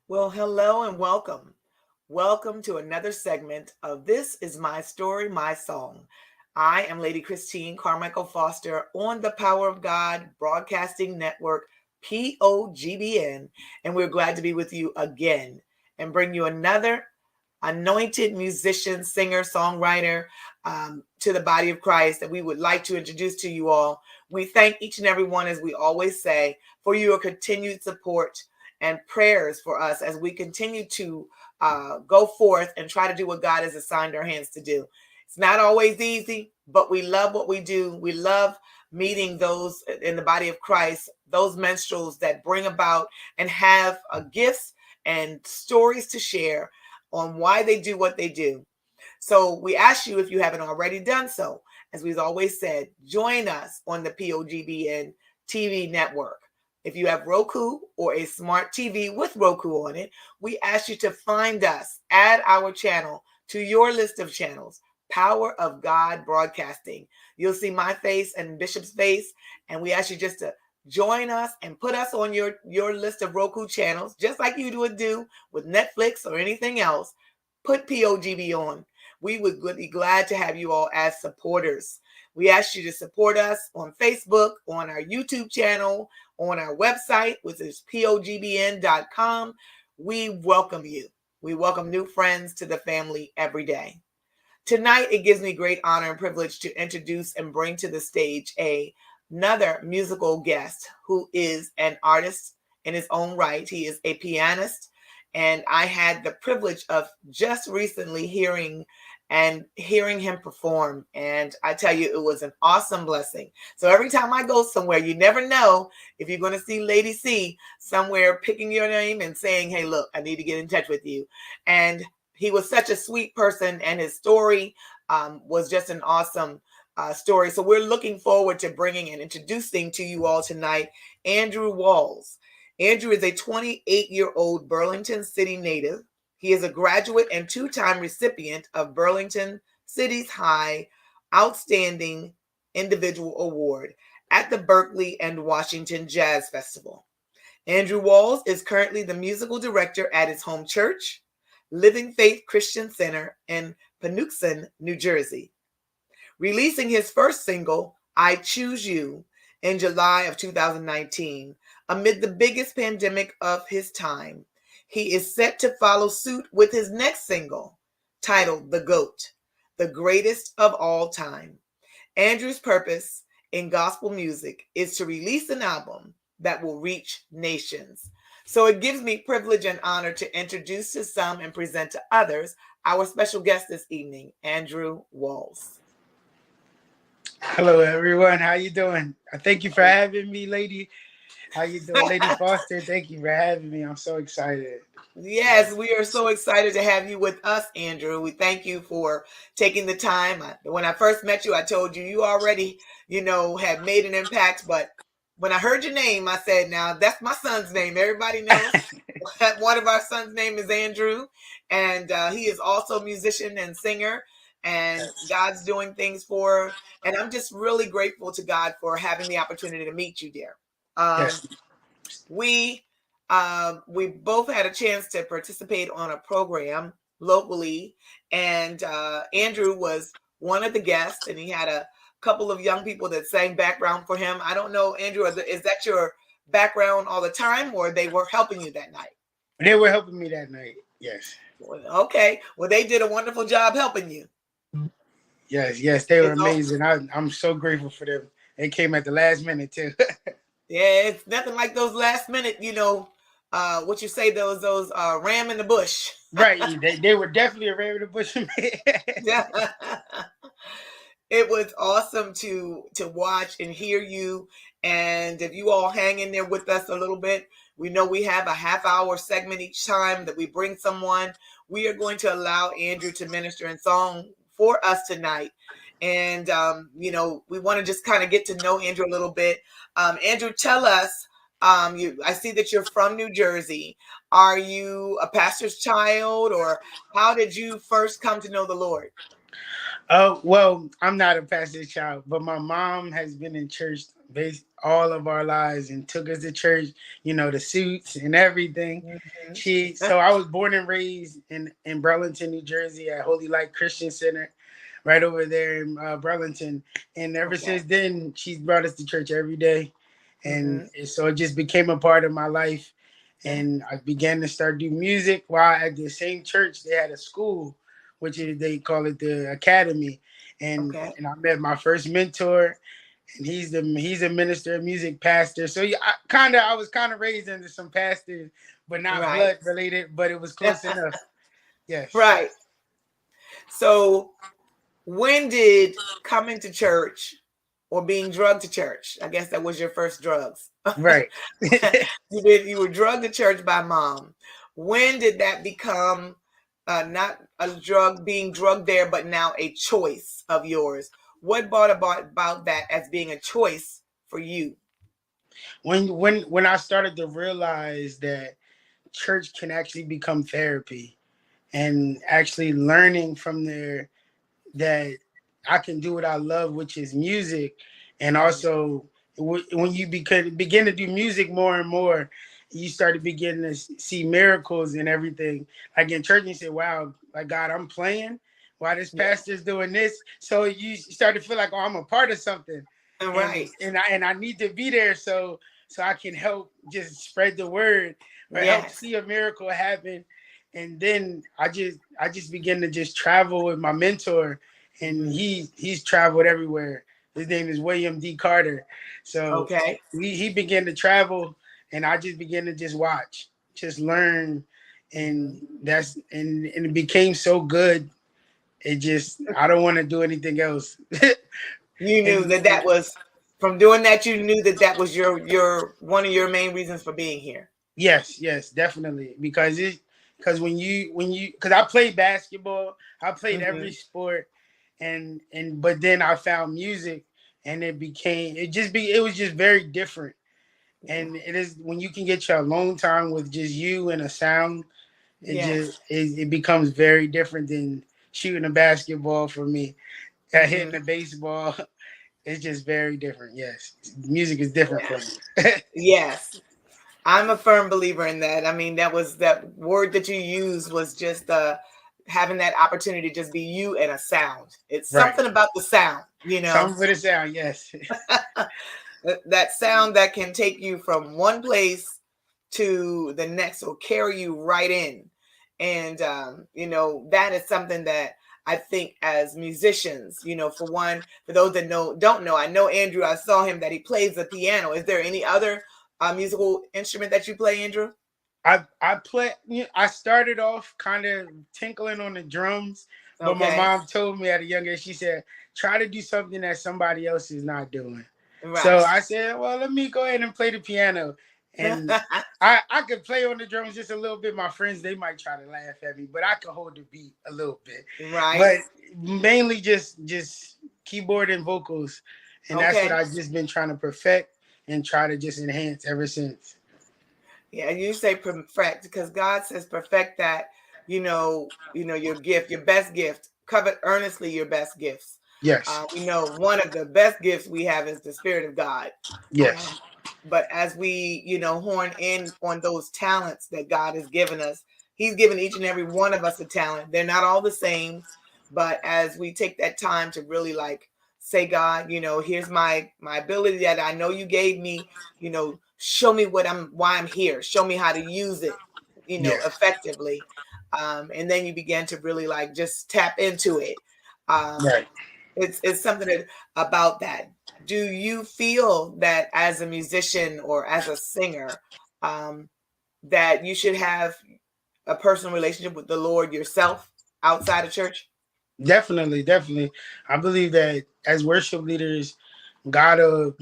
Well, hello and welcome. Welcome to another segment of This Is My Story, My Song. I am Lady Christine Carmichael Foster on the Power of God Broadcasting Network, POGBN, and we're glad to be with you again and bring you another anointed musician, singer, songwriter to the body of Christ that we would like to introduce to you all. We thank each and every one, as we always say, for your continued support and prayers for us as we continue to go forth and try to do what God has assigned our hands to do. It's not always easy, but we love what we do. We love meeting those in the body of Christ, those minstrels that bring about and have gifts and stories to share on why they do what they do. So we ask you, if you haven't already done so, as we've always said, join us on the POGBN TV network. If you have Roku or a smart TV with Roku on it, we ask you to find us, add our channel to your list of channels, Power of God Broadcasting. You'll see my face and Bishop's face, and we ask you just to join us and put us on your list of Roku channels, just like you would do with Netflix or anything else. Put POGB on. We would be glad to have you all as supporters. We ask you to support us on Facebook, on our YouTube channel, on our website, which is pogbn.com. We welcome you. We welcome new friends to the family every day. Tonight, it gives me great honor and privilege to introduce and bring to the stage another musical guest who is an artist in his own right. He is a pianist, and I had the privilege of just recently hearing him perform, and I tell you, it was an awesome blessing. So every time I go somewhere, you never know if you're going to see Lady C somewhere picking your name and saying, hey, look, I need to get in touch with you. And he was such a sweet person, and his story was just an awesome story. So we're looking forward to bringing and introducing to you all tonight Andrew Walls. Andrew is a 28-year-old Burlington City native. He is a graduate and two-time recipient of Burlington City's High Outstanding Individual Award at the Berkeley and Washington Jazz Festival. Andrew Walls is currently the musical director at his home church, Living Faith Christian Center in Pennsauken, New Jersey. Releasing his first single, I Choose You, in July of 2019, amid the biggest pandemic of his time. He is set to follow suit with his next single, titled The GOAT, the greatest of all time. Andrew's purpose in gospel music is to release an album that will reach nations. So it gives me privilege and honor to introduce to some and present to others our special guest this evening, Andrew Walls. Hello, everyone. How you doing? Thank you for having me, lady. How you doing, Lady Foster? Thank you for having me. I'm so excited. Yes, we are so excited to have you with us, Andrew. We thank you for taking the time. When I first met you, I told you you already, had made an impact. But when I heard your name, I said, now that's my son's name. Everybody knows that one of our sons' name is Andrew. And he is also a musician and singer. And God's doing things for, and I'm just really grateful to God for having the opportunity to meet you, dear. Yes. We both had a chance to participate on a program locally, and Andrew was one of the guests, and he had a couple of young people that sang background for him. I don't know, Andrew, is that your background all the time, or they were helping you that night? They were helping me that night. Yes. Okay. Well, they did a wonderful job helping you. Yes. They were amazing. I'm so grateful for them. They came at the last minute too. Yeah, it's nothing like those last minute, what you say, those ram in the bush. Right. They were definitely a ram in the bush. Yeah. It was awesome to watch and hear you. And if you all hang in there with us a little bit, we know we have a half-hour segment each time that we bring someone. We are going to allow Andrew to minister in song for us tonight. And, we want to just kind of get to know Andrew a little bit. Andrew, tell us, I see that you're from New Jersey. Are you a pastor's child, or how did you first come to know the Lord? Well, I'm not a pastor's child, but my mom has been in church all of our lives and took us to church, the suits and everything. Mhm. So I was born and raised in Burlington, New Jersey at Holy Light Christian Center, right over there in Burlington. And ever Okay. since then, she's brought us to church every day. And Mhm. so it just became a part of my life. Yeah. And I began to start do music while at the same church they had a school, which is they call it the academy. Okay. And I met my first mentor, and he's a minister, a music pastor. So yeah, I was kind of raised into some pastors, but not Right. blood related, but it was close enough. Yes. Right. So when did coming to church or being drugged to church? I guess that was your first drugs. Right. You were drugged to church by mom. When did that become not a drug being drugged there, but now a choice of yours? What brought about that as being a choice for you? When I started to realize that church can actually become therapy, and actually learning from there that I can do what I love, which is music. And Mm. also, when you begin to do music more and more, you start to begin to see miracles and everything. Like in church, you say, "Wow, like God, I'm playing. Why this Yeah. pastor's doing this?" So you start to feel like, "Oh, I'm a part of something." and Right. and I need to be there so I can help just spread the word or help Yes. see a miracle happen. And then I just begin to just travel with my mentor, and Hmm. he's traveled everywhere. His name is William D. Carter. So Okay. he began to travel, and I just began to just watch, just learn, Hmm. and and it became so good. It just I don't want to do anything else. You knew and, that and that was from doing that. You knew that that was your one of your main reasons for being here. Yes, yes, definitely. Because when you because I played basketball, I played every Hmm. sport, and but then I found music, and it was just very different. Yeah. And it is when you can get your alone time with just you and a sound, Yes. it becomes very different than shooting a basketball for me. Hitting Hmm. a baseball, it's just very different. Yes, music is different Yeah. for me. Yes. I'm a firm believer in that. I mean, that was that word that you used was just having that opportunity to just be you and a sound. It's Right. something about the sound, you know, Something for the sound. Yes. that sound that can take you from one place to the next or carry you right in. And, that is something that I think as musicians, for one, for those that don't know, I know Andrew, I saw him that he plays the piano. Is there any other musical instrument that you play, Andrew? I play. I started off kind of tinkling on the drums, but my Okay. mom told me at a young age. She said, "Try to do something that somebody else is not doing." So Right. I said, "Well, let me go ahead and play the piano." And I could play on the drums just a little bit. My friends they might try to laugh at me, but I could hold the beat a little bit. Right. But mainly just keyboard and vocals, and that's what Okay. I've just been trying to perfect and try to just enhance ever since. Yeah, you say perfect because God says perfect that, your gift, your best gift, covet earnestly your best gifts. Yes. We know one of the best gifts we have is the Spirit of God. Yes. But as we, horn in on those talents that God has given us, He's given each and every one of us a talent. They're not all the same, but as we take that time to really like say, God, here's my ability that I know you gave me, show me why I'm here. Show me how to use it, Yeah. effectively. And then you begin to really like just tap into it. Um, Right. it's something about that. Do you feel that as a musician or as a singer, um, that you should have a personal relationship with the Lord yourself outside of church? Definitely, definitely. I believe that as worship leaders, gotta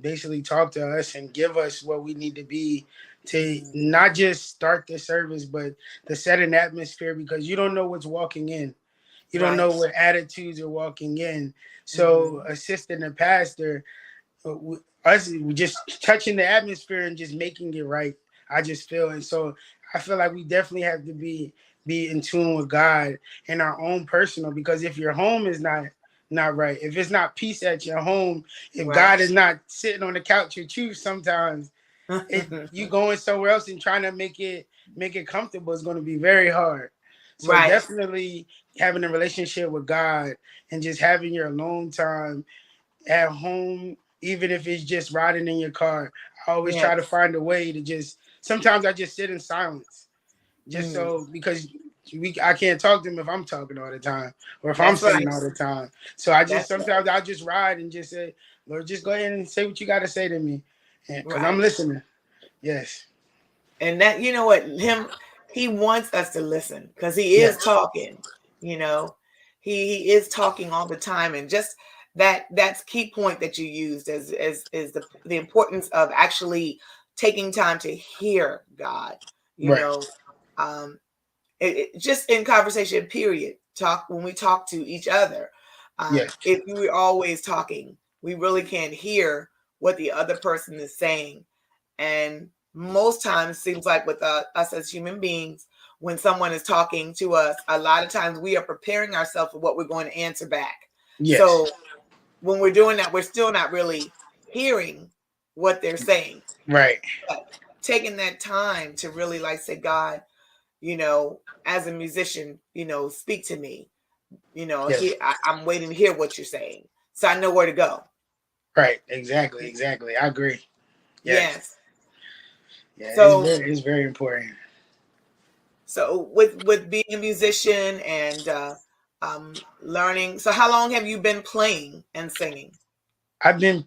basically talk to us and give us what we need to be to Hmm. not just start the service, but to set an atmosphere because you don't know what's walking in. You don't know Right. what attitudes are walking in. So Hmm. assisting the pastor, us just touching the atmosphere and just making it right. I just feel and so I feel like we definitely have to be in tune with God in our own personal because if your home is not right. If it's not peace at your home, if Right. God is not sitting on the couch with you, sometimes you going somewhere else and trying to make it comfortable is going to be very hard. So Right. definitely having a relationship with God and just having your alone time at home, even if it's just riding in your car. I always try to Yes. find a way to just. Sometimes I just sit in silence, just Mm. so because I can't talk to them if I'm talking all the time or if I'm That's singing right. all the time. So I just That's right. sometimes I just ride and just say, Lord, just go ahead and say what you got to say to me, because I'm Right. listening. Yes. And that, you know what, he wants us to listen because he is Yes. talking, you know, he is talking all the time. And just that's key point that you used as is the importance of actually taking time to hear God, you Right. know, um, just in conversation, period. Talk when we talk to each other. Yes. If we're always talking, we really can't hear what the other person is saying. And most times, seems like with us as human beings, when someone is talking to us, a lot of times we are preparing ourselves for what we're going to answer back. Yes. So when we're doing that, we're still not really hearing what they're saying. Right. But taking that time to really like say, God, you know, as a musician, you know, speak to me. You know, Yes. I'm waiting to hear what you're saying, so I know where to go. Right. Exactly. Exactly. I agree. Yes. Yes. Yeah. So It's very important. so with being a musician and learning. So how long have you been playing and singing? I've been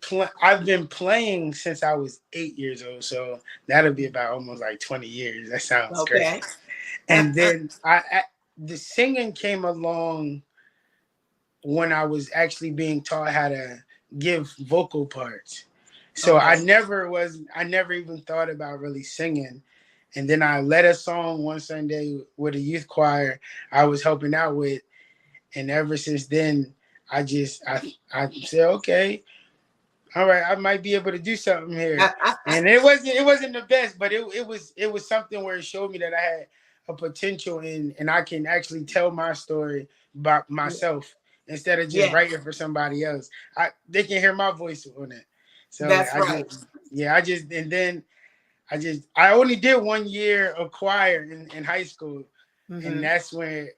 playing since I was 8 years old, so that'll be about almost like 20 years. That sounds crazy. Okay. And then the singing came along when I was actually being taught how to give vocal parts. So Okay. I never even thought about really singing. And then I led a song one Sunday with a youth choir I was helping out with, and ever since then I said, okay, all right, I might be able to do something here. And it wasn't the best, but it was something where it showed me that I had a potential in, and I can actually tell my story about myself instead of just Yeah, writing for somebody else. They can hear my voice on it. So that's right. I only did 1 year of choir in high school, and Hmm. that's when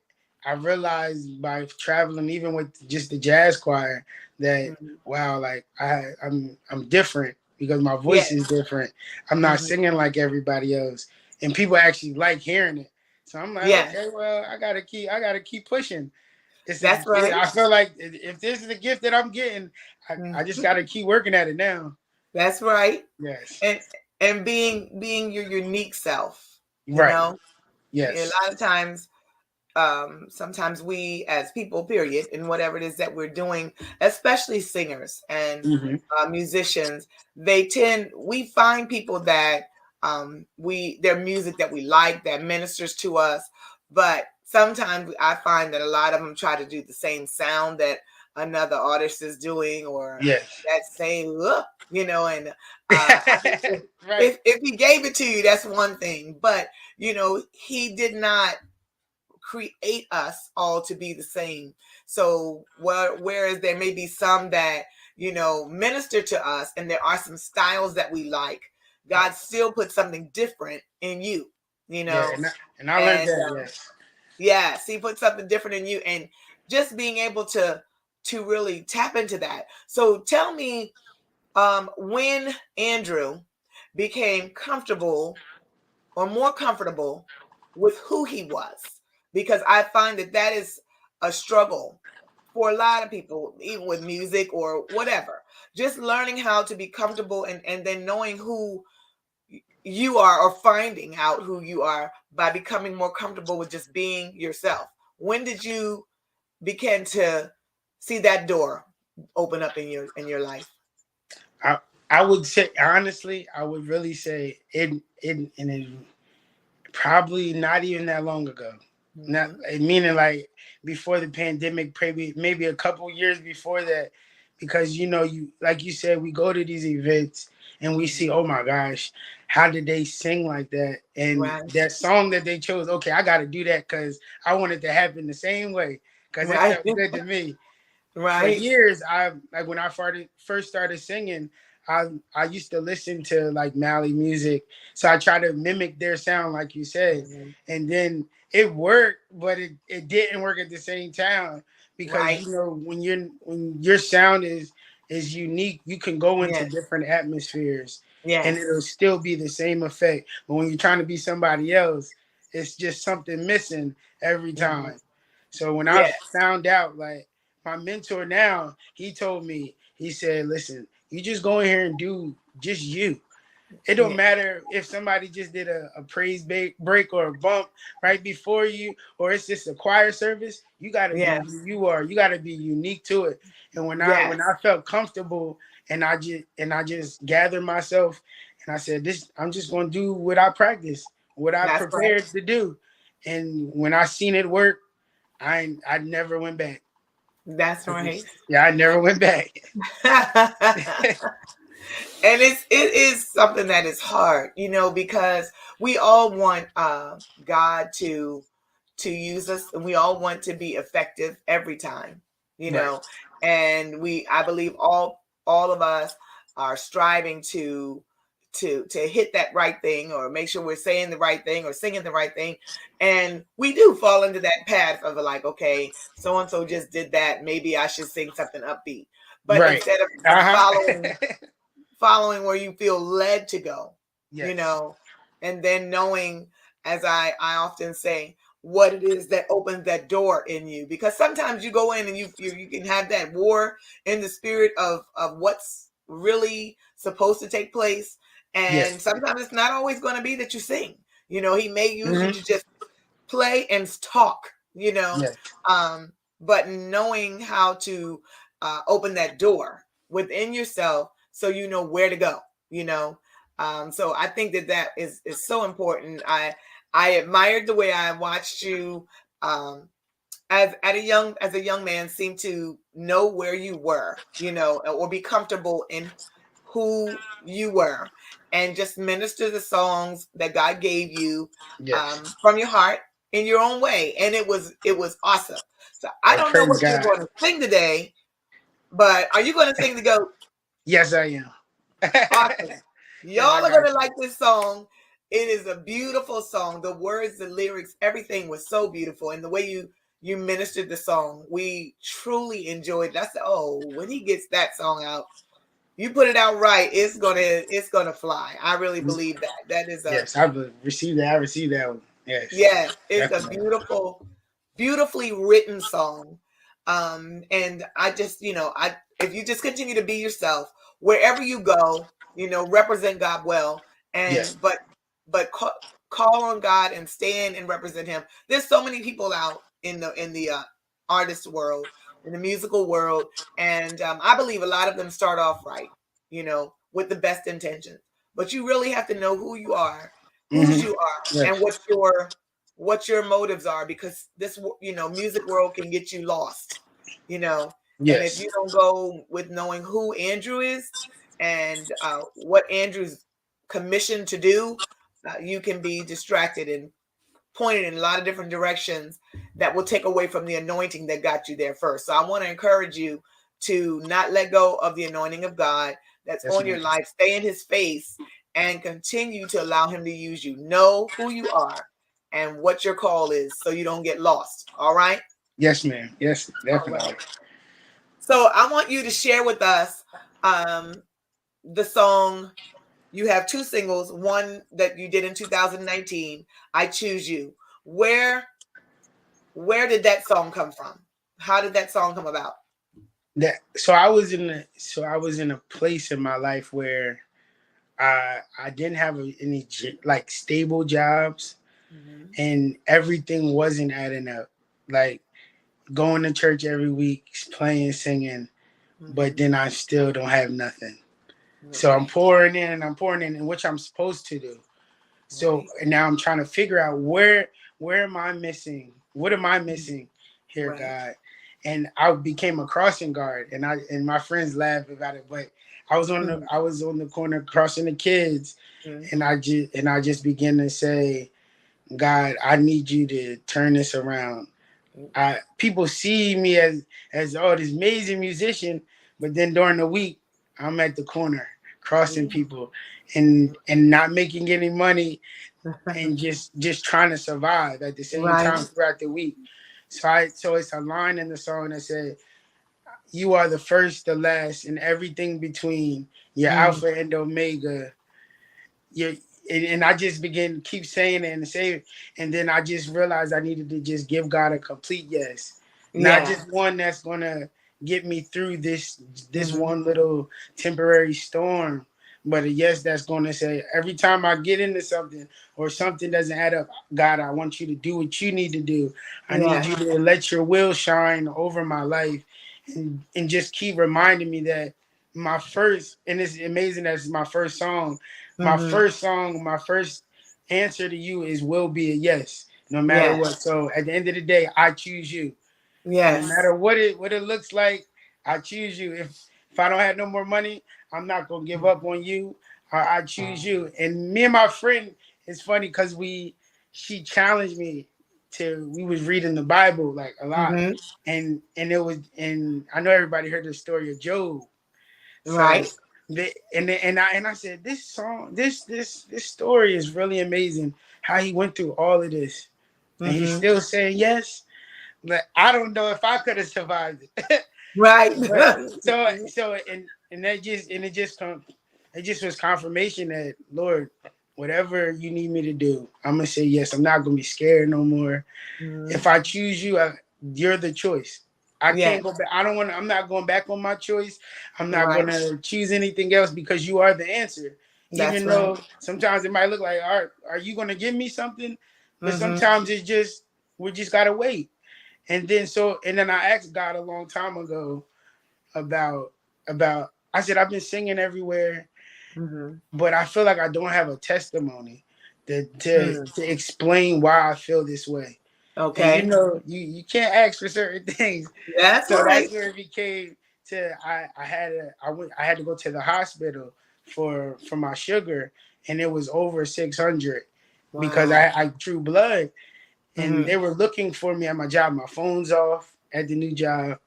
I realized by traveling, even with just the jazz choir, that Hmm. wow, like I'm different because my voice is Yes. different. I'm not Hmm. singing like everybody else, and people actually like hearing it. So I'm like, Yes, okay, well, I gotta keep pushing. that's right. I feel like if this is a gift that I'm getting, I just Mhm. gotta keep working at it now. That's right. Yes. And being your unique self, you Right. know, a Yes. lot of times sometimes we as people period in whatever it is that we're doing, especially singers and Hmm. musicians, we find people that we their music that we like that ministers to us, but sometimes I find that a lot of them try to do the same sound that another artist is doing, or Yes. that same look, you know. And I think Right. if he gave it to you, that's one thing, but you know, he did not create us all to be the same. So whereas there may be some that, you know, minister to us, and there are some styles that we like, God Right. still put something different in you, you Yeah, know. and I learned And that. Yes. yes, he put something different in you, and just being able to really tap into that. So tell me, when Andrew became comfortable or more comfortable with who he was, because I find that that is a struggle for a lot of people, even with music or whatever, just learning how to be comfortable, and then knowing who you are, or finding out who you are by becoming more comfortable with just being yourself. When did you begin to see that door open up in your life? I I would say honestly, I would really say it probably not even that long ago. Not Hmm. meaning like before the pandemic, maybe a couple years before that, because you like you said, we go to these events and we see, Hmm. oh my gosh, how did they sing like that? And Right. that song that they chose, okay, I got to do that because I want it to happen the same way because it Right. felt good to me. For Right. years, I like when I first started singing, I used to listen to like Mali music, so I try to mimic their sound, like you said, Mhm. and then it worked, but it didn't work at the same time because Right. you know when your sound is unique, you can go into Yes. different atmospheres, and Yes. it'll still be the same effect. But when you're trying to be somebody else, it's just something missing every Mhm. time. So when I Yes. found out, like my mentor now, he told me, he said, listen, you just go in here and do just you. It don't Yeah. matter if somebody just did a praise break or a bump right before you, or it's just a choir service. You got to be who Yes. you are. You got to be unique to it. And when I Yes. felt comfortable and I just gathered myself and I said, this I'm just gonna do what I practice, what I That's right. prepared to do. And when I seen it work, I never went back. That's right. Yeah, I never went back. And it is something that is hard, because we all want God to use us, and we all want to be effective every time, you Right. know. And I believe all of us are striving to hit that right thing, or make sure we're saying the right thing or singing the right thing. And we do fall into that path of like, okay, so and so just did that, maybe I should sing something upbeat. But Right. instead of Uh-huh. following where you feel led to go, you Yes. know, and then knowing, as I often say, what it is that opens that door in you. Because sometimes you go in and you can have that war in the spirit of what's really supposed to take place. And Yes. sometimes it's not always going to be that you sing. He may use you Hmm. to just play and talk, Yes. um, but knowing how to open that door within yourself so you know where to go, you know. So I think that is so important. I admired the way I watched you, as a young man, seem to know where you were, or be comfortable in who you were, and just minister the songs that God gave you, Yes. from your heart in your own way, and it was awesome. So I Oh, don't know praise what you're God. going to sing today, but are you going to sing the goat? Yes, I am. Awesome. Yes, Y'all I are going got to you. like this song. It is a beautiful song. The words, the lyrics, everything was so beautiful. And the way you ministered the song, we truly enjoyed it. I said, oh, when he gets that song out, you put it out right, it's gonna fly. I really believe that. That is a Yes, I've received that. I received that one. Yes, Yes, it's a definitely. beautifully written song. And I just, if you just continue to be yourself wherever you go, represent God well, Yes. and but call on God and stand and represent Him. There's so many people out in the artist world, in the musical world, and I believe a lot of them start off right, with the best intentions. But you really have to know who you are, whose Hmm. you are, and Yes. what your motives are, because this music world can get you lost, you know and if Yes. you don't go with knowing who Andrew is, and what Andrew's commissioned to do, you can be distracted and pointed in a lot of different directions that will take away from the anointing that got you there first. So I want to encourage you to not let go of the anointing of God that's Yes, on your ma'am. life. Stay in His face and continue to allow Him to use you. Know who you are and what your call is, so you don't get lost. All right? Yes, ma'am. Yes, All definitely. right. So I want you to share with us, um, the song. You have two singles, one that you did in 2019, I Choose You. Where did that song come from? How did that song come about? That so I was in a place in my life where I didn't have any like stable jobs, Hmm. and everything wasn't adding up. Like going to church every week, playing, singing, but Hmm. then I still don't have nothing. So Okay. I'm pouring in, which I'm supposed to do. So Right. and now I'm trying to figure out where am I missing? What am I missing here, Right. God? And I became a crossing guard, and my friends laugh about it, but Hmm. I was on the corner crossing the kids, and I just began to say, God, I need you to turn this around. people see me as oh, this amazing musician, but then during the week I'm at the corner crossing people and not making any money and just trying to survive at the same Right. time throughout the week. So it's a line in the song that said, "You are the first, the last, and everything between. You're Mm. Alpha and Omega. You." And I just began to keep saying it and say it, and then I just realized I needed to just give God a complete yes, not Yeah. just one that's gonna get me through this Hmm. one little temporary storm, but a yes that's gonna say every time I get into something or something doesn't add up, God, I want you to do what you need to do. I need Yes. you to let your will shine over my life, and just keep reminding me that my first, and it's amazing that it's my first song. Hmm. My first answer to you is will be a yes, no matter Yes. what. So at the end of the day, I choose you. No Yes. matter what it looks like, I choose you. If I don't have no more money, I'm not gonna give up on you. I choose you. And me and my friend, it's funny because she challenged me to. We was reading the Bible like a lot, Hmm. and it was, and I know everybody heard the story of Job. So Right. and I said this song, this story is really amazing. How he went through all of this, and he's Hmm. still saying yes. But I don't know if I could have survived it. Right. But so and that just and it just was confirmation that Lord, whatever you need me to do, I'm gonna say yes. I'm not gonna be scared no more. Hmm. If I choose you, you're the choice. I Yes. can't go back. I don't want to. I'm not going back on my choice. I'm not Right. going to choose anything else because you are the answer. That's Even right. though sometimes it might look like, are you going to give me something? But Hmm. sometimes it's just we just gotta wait. And then I asked God a long time ago about I said I've been singing everywhere, Hmm. but I feel like I don't have a testimony Hmm. to explain why I feel this way. And Okay. you can't ask for certain things. That's So right. that's where it became to I had to go to the hospital for my sugar, and it was over 600 because Wow. I drew blood, and Hmm. they were looking for me at my job. My phone's off at the new job.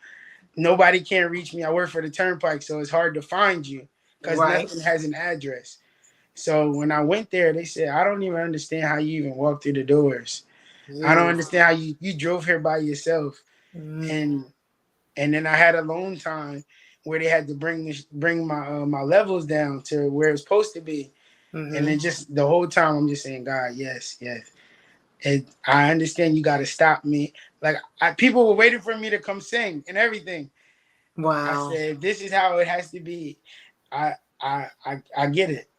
Nobody can reach me. I work for the turnpike, so it's hard to find you because Right. nothing has an address. So when I went there, they said, I don't even understand how you even walked through the doors. I don't Jeez. understand how you drove here by yourself. Hmm. And and then I had alone time where they had to bring my levels down to where it's supposed to be. And Hmm. then just the whole time I'm just saying, God, yes, yes. And I understand you got to stop me. Like people were waiting for me to come sing and everything. I Wow. said, this is how it has to be. I get it.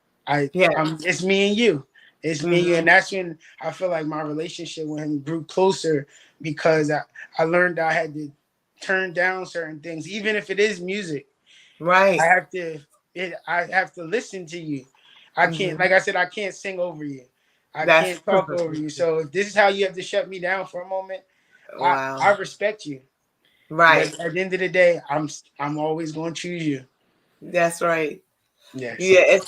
Yes. It's me and you. It's me and you. Hmm. And that's when I feel like my relationship with him grew closer because I learned I had to turn down certain things, even if it is music. I Right. have to I have to listen to you. I can't, Hmm. like I said, I can't sing over you. I That's can't talk over you. So if this is how you have to shut me down for a moment, I wow. respect you. Right. But at the end of the day, I'm always going to choose you. That's right. Yes. Yeah,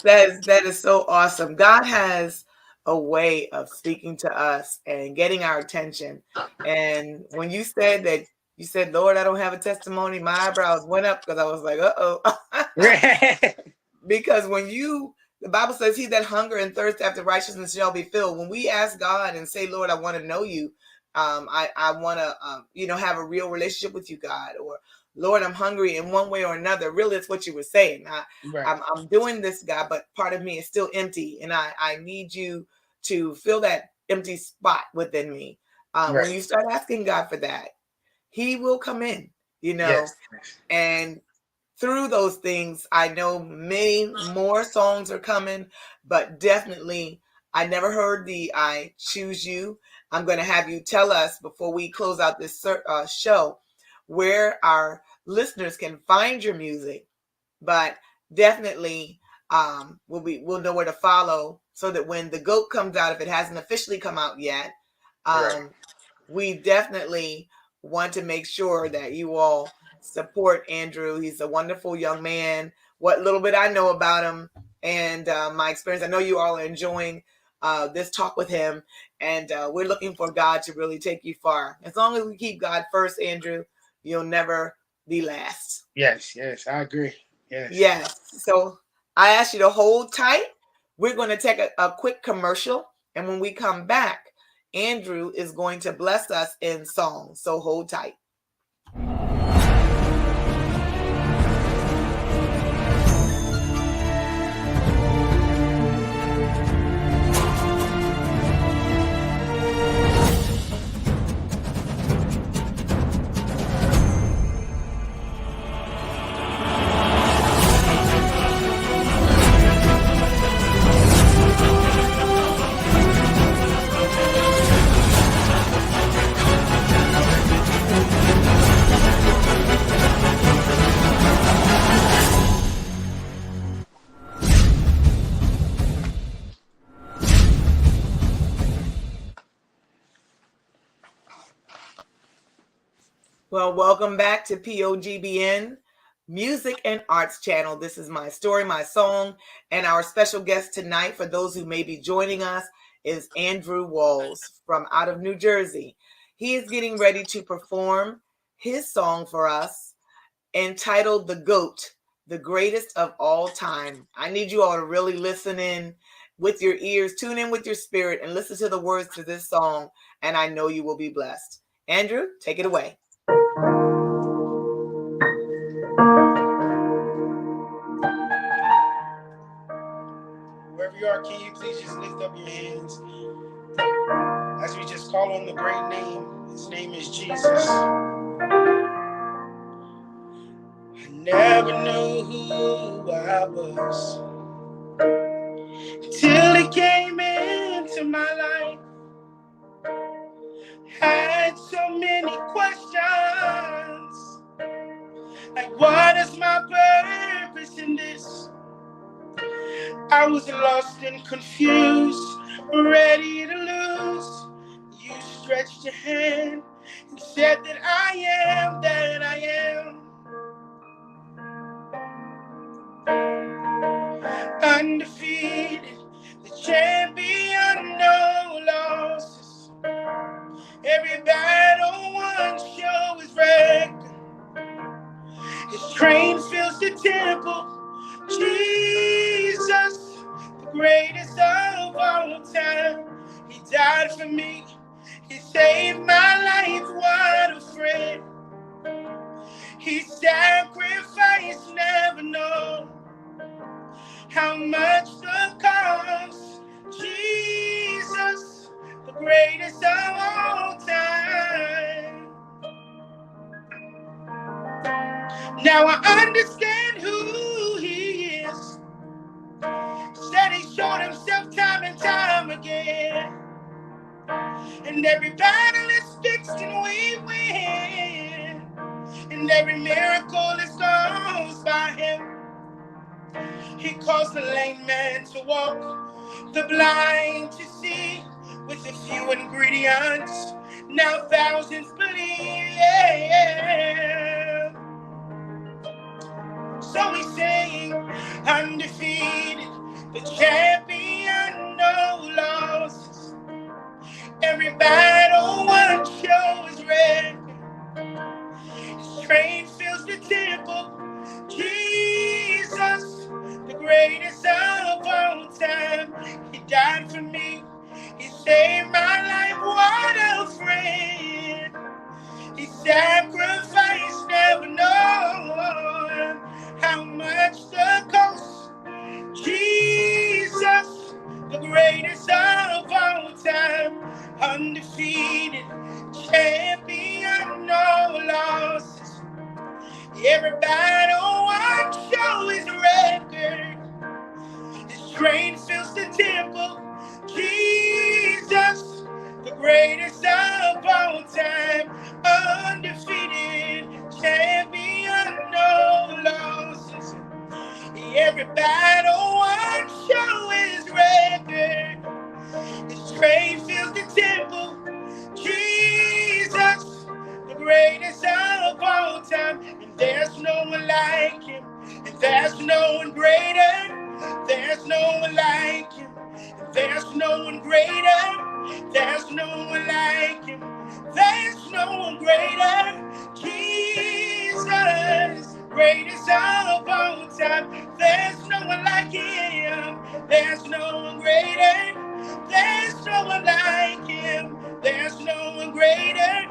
that is so awesome. God has a way of speaking to us and getting our attention. And when you said that, you said, "Lord, I don't have a testimony," my eyebrows went up because I was like, "Uh oh." Because the Bible says, "He that hunger and thirst after righteousness shall be filled." When we ask God and say, "Lord, I want to know you. I want to, have a real relationship with you, God," or "Lord, I'm hungry in one way or another." Really, it's what you were saying. Right. I'm doing this, God, but part of me is still empty, and I need you to fill that empty spot within me. When Right. you start asking God for that, He will come in. You know, Yes. Yes. and through those things, I know many more songs are coming, but definitely, I never heard the "I Choose You." I'm going to have you tell us before we close out this show where our listeners can find your music, but definitely we'll know where to follow so that when the GOAT comes out, if it hasn't officially come out yet, Right. um, we definitely want to make sure that you all support Andrew. He's a wonderful young man. What little bit I know about him and my experience, I know you all are enjoying this talk with him. And we're looking for God to really take you far. As long as we keep God first, Andrew, you'll never be last. Yes, I agree. Yes. So I ask you to hold tight. We're going to take a quick commercial. And when we come back, Andrew is going to bless us in song. So hold tight. Well, welcome back to POGBN Music and Arts Channel. This is My Story, My Song, and our special guest tonight, for those who may be joining us, is Andrew Walls from out of New Jersey. He is getting ready to perform his song for us entitled The GOAT, the greatest of all time. I need you all to really listen in with your ears, tune in with your spirit, and listen to the words to this song, and I know you will be blessed. Andrew, take it away. Wherever you are, can you please just lift up your hands as we just call on the great name? His name is Jesus. I never knew who I was till He came into my life. Had so many questions, like what is my purpose in this? I was lost and confused, ready to lose. You stretched your hand and said that I am, undefeated, the champion, no losses. Every battle won, show is record. His train fills the temple. Jesus, the greatest of all time. He died for me. He saved my life. What a friend. He sacrificed, never know how much the cost. Jesus, the greatest of all time. Now I understand who He is. Said He showed Himself time and time again. And every battle is fixed and we win. And every miracle is caused by Him. He caused the lame man to walk, the blind to see, with a few ingredients. Now thousands believe. So we sing, undefeated, the champion, no losses. Every battle won, show is red. His train fills the temple. Jesus, the greatest of all time. He died for me. He saved my life. What a friend. He sacrificed, never known how much the cost. Jesus, the greatest of all time. Undefeated, champion, no losses. Every battle won, show his record. His train fills the temple. Jesus, the greatest of all time. Undefeated, champion, no losses. Every battle won, show his record. His train fills the temple. Jesus, the greatest of all time. And there's no one like Him. And there's no one greater. There's no one like Him. And There's no one greater. There's no one like him. There's no one greater. Jesus, greatest of all time. There's no one like him. There's no one greater. There's no one like him. There's no one greater.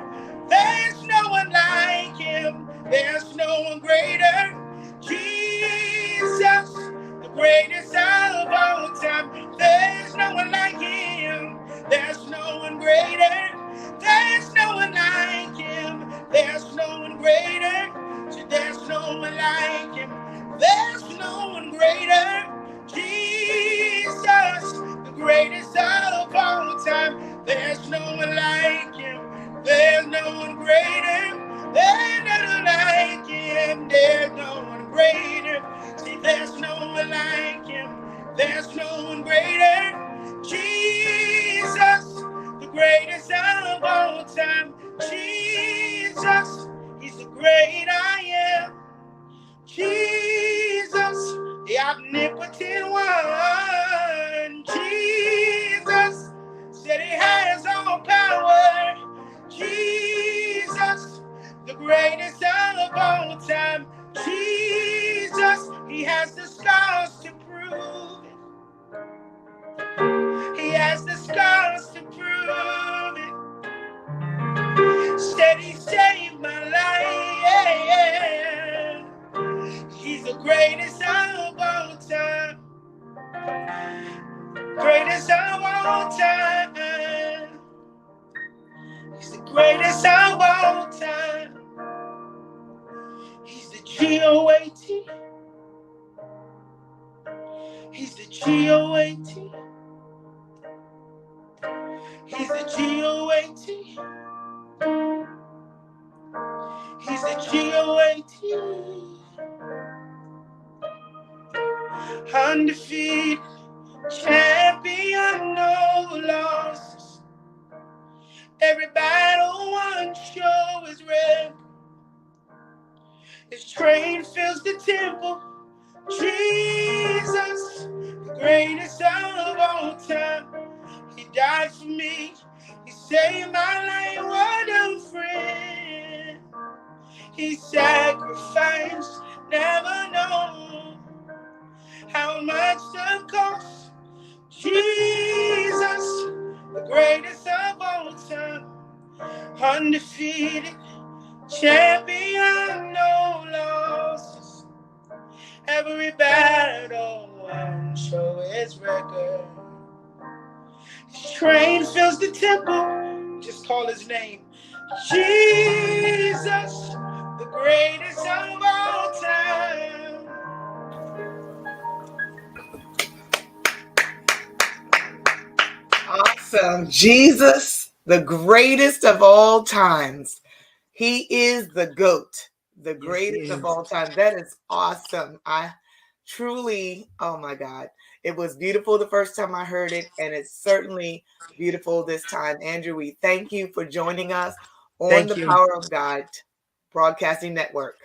There's no one like him. There's no one greater. Jesus, the greatest of all time. There's no one like him. There's no one greater. There's no one like him. There's no one greater. There's no one like him. There's no one greater. Jesus, the greatest of all time. There's no one like him. There's no one greater. There's no one like him. There's no one greater. See, there's no one like him. There's no one greater. Jesus, the greatest of all time. Jesus, he's the great I am. Jesus, the omnipotent one. Jesus said he has all power. Jesus, the greatest of all time. Jesus, he has the scars to prove it. He has the scars to prove it. Said he saved my life. He's the greatest of all time. Greatest of all time. He's the greatest of all time. He's the G-O-A-T. He's the G-O-A-T. He's the G-O-A-T. He's the G-O-A-T. Undefeated champion, no losses. Every battle won, show is red. His train fills the temple. Jesus, the greatest of all time. He died for me. He saved my life. What a friend. He sacrificed, never known how much the cost. Jesus, the greatest of all time. Undefeated champion, no losses. Every battle won, show his record. His train fills the temple. Just call his name. Jesus, the greatest of all time. Awesome. Jesus, the greatest of all times. He is the GOAT, the greatest of all time. That is awesome. I truly, oh my God. It was beautiful the first time I heard it, and it's certainly beautiful this time. Andrew, we thank you for joining us on the Power of God Broadcasting Network.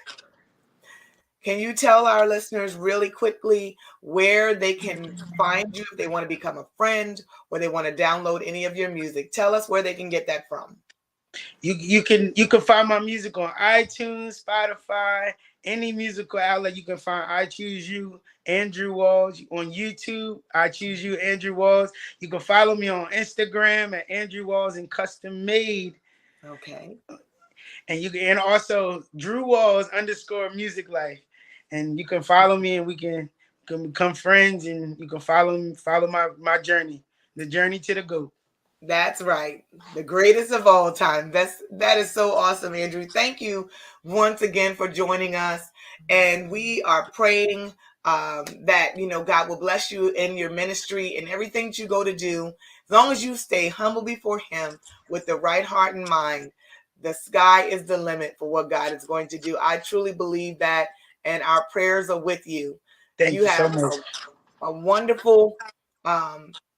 Can you tell our listeners really quickly where they can find you if they want to become a friend or they want to download any of your music? Tell us where they can get that from. You can find my music on iTunes, Spotify, any musical outlet. You can find I Choose You, Andrew Walls. On YouTube, I Choose You, Andrew Walls. You can follow me on Instagram at Andrew Walls and Custom Made. Okay. And also Drew Walls _ Music Life. And you can follow me, and we can become friends, and you can follow my journey, the journey to the GOAT. That's right. The greatest of all time. That is so awesome, Andrew. Thank you once again for joining us. And we are praying that, God will bless you in your ministry and everything that you go to do. As long as you stay humble before him with the right heart and mind, the sky is the limit for what God is going to do. I truly believe that, and our prayers are with you. Thank you so have much. a wonderful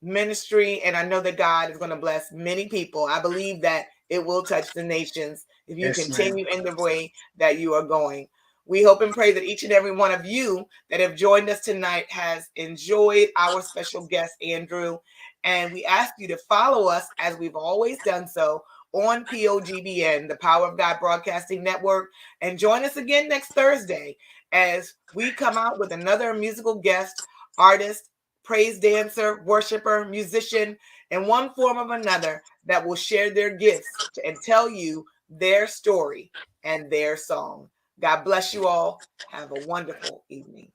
ministry, and I know that God is going to bless many people. I believe that it will touch the nations if you continue in the way that you are going. We hope and pray that each and every one of you that have joined us tonight has enjoyed our special guest, Andrew. And we ask you to follow us, as we've always done so, on POGBN, the Power of God Broadcasting Network. And join us again next Thursday as we come out with another musical guest, artist, praise dancer, worshiper, musician, in one form or another, that will share their gifts and tell you their story and their song. God bless you all. Have a wonderful evening.